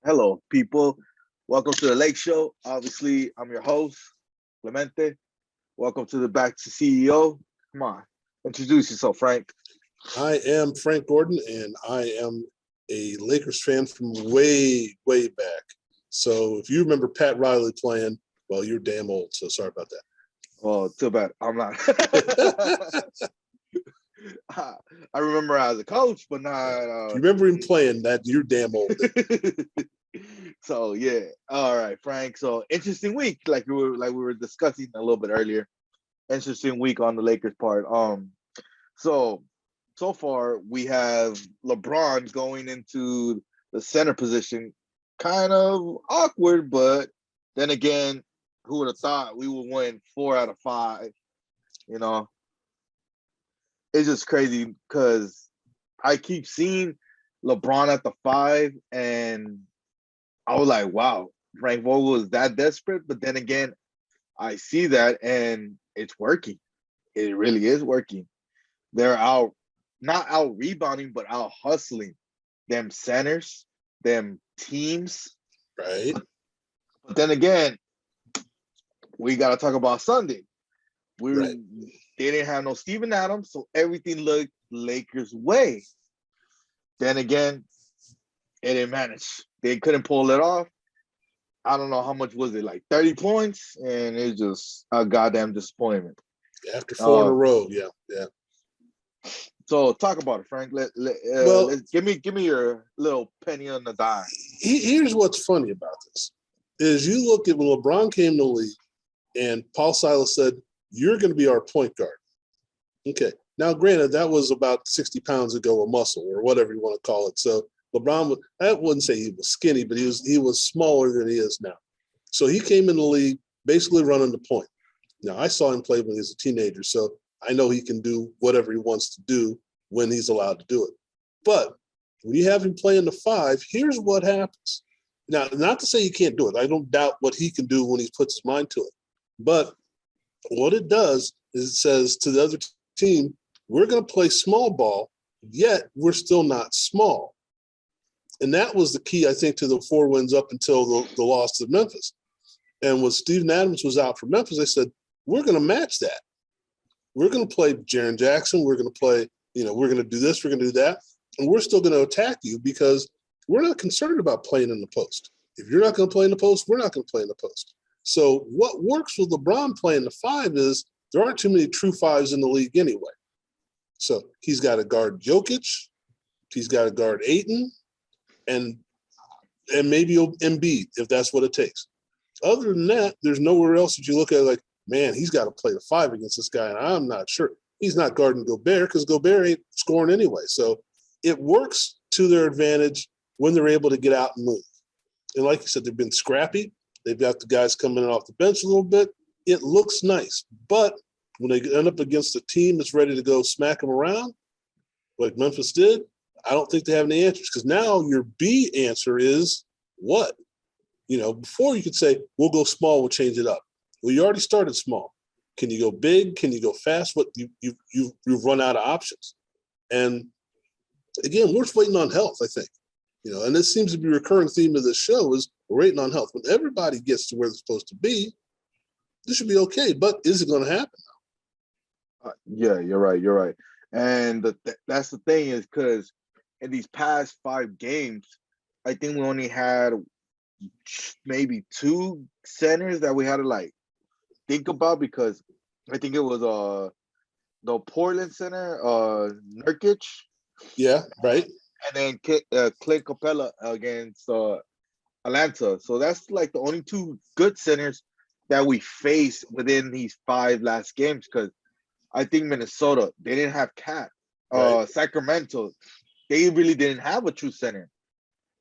Hello, people. Welcome to the Lake Show. Obviously, I'm your host, Clemente. Welcome to the Back to CEO. Come on, introduce yourself, Frank. I am Frank Gordon, and I am a Lakers fan from way, way back. So if you remember Pat Riley playing, well, you're damn old. So sorry about Oh, too bad. I'm not. that. I remember as a coach, but not. If you remember him playing, that you're damn old. So yeah, all right, Frank. So interesting week, like we were discussing a little bit earlier. Interesting week on the Lakers part. So so far we have LeBron going into the center position, kind of awkward, but then again, who would have thought we would win 4 out of 5? You know, it's just crazy because I keep seeing LeBron at the 5, and I was like, wow, Frank Vogel is that desperate. But then again, I see that and it's working. It really is working. They're out, not out rebounding, but out hustling them centers, them teams. Right? But then again, we got to talk about Sunday. We Right. They didn't have no Steven Adams, so everything looked Lakers' way. Then again, it didn't manage. They couldn't pull it off. I don't know how much was it, like 30 points, and it's just a goddamn disappointment. After 4 in a row, yeah. So talk about it, Frank. Well, Let's give me your little penny on the dime. here's what's funny about this: is you look at when LeBron came to the league, and Paul Silas said, "You're going to be our point guard." Okay. Now, granted, that was about 60 pounds ago, a muscle or whatever you want to call it. So LeBron, I wouldn't say he was skinny, but he was smaller than he is now. So he came in the league basically running the point. Now, I saw him play when he was a teenager, so I know he can do whatever he wants to do when he's allowed to do it. But when you have him playing the 5, here's what happens. Now, not to say he can't do it. I don't doubt what he can do when he puts his mind to it. But what it does is it says to the other team, we're going to play small ball, yet we're still not small. And that was the key, I think, to the 4 wins up until the loss to Memphis. And when Steven Adams was out for Memphis, they said, we're going to match that. We're going to play Jaren Jackson. We're going to play, we're going to do this, we're going to do that. And we're still going to attack you because we're not concerned about playing in the post. If you're not going to play in the post, we're not going to play in the post. So what works with LeBron playing the 5 is there aren't too many true 5s in the league anyway. So he's got to guard Jokic, he's got to guard Ayton, and maybe Embiid if that's what it takes. Other than that, there's nowhere else that you look at like, man, he's got to play the 5 against this guy, and I'm not sure. He's not guarding Gobert because Gobert ain't scoring anyway. So it works to their advantage when they're able to get out and move. And like you said, they've been scrappy. They've got the guys coming in off the bench a little bit. It looks nice. But when they end up against a team that's ready to go smack them around, like Memphis did, I don't think they have any answers. Because now your B answer is what? Before you could say, we'll go small, we'll change it up. Well, you already started small. Can you go big? Can you go fast? What you've run out of options. And again, we're just waiting on health, I think. And this seems to be a recurring theme of this show is we're waiting on health. When everybody gets to where they're supposed to be, this should be okay. But is it going to happen? Yeah, you're right. You're right. And that's the thing is because in these past 5 games, I think we only had maybe 2 centers that we had to like think about because I think it was the Portland center, Nurkic. Yeah, right. And then Clint Capella against Atlanta. So that's like the only 2 good centers that we faced within these 5 last games because I think Minnesota, they didn't have Cat. Right. Sacramento, they really didn't have a true center.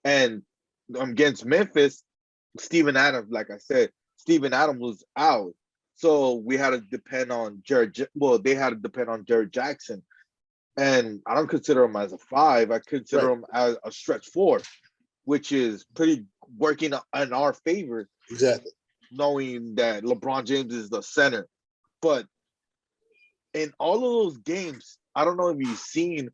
And against Memphis, Steven Adams, like I said, Steven Adams was out. So we had to depend on they had to depend on Jared Jackson. And I don't consider him as a 5. I consider him as a stretch 4, which is pretty working in our favor. Exactly. Knowing that LeBron James is the center. But in all of those games, I don't know if you've seen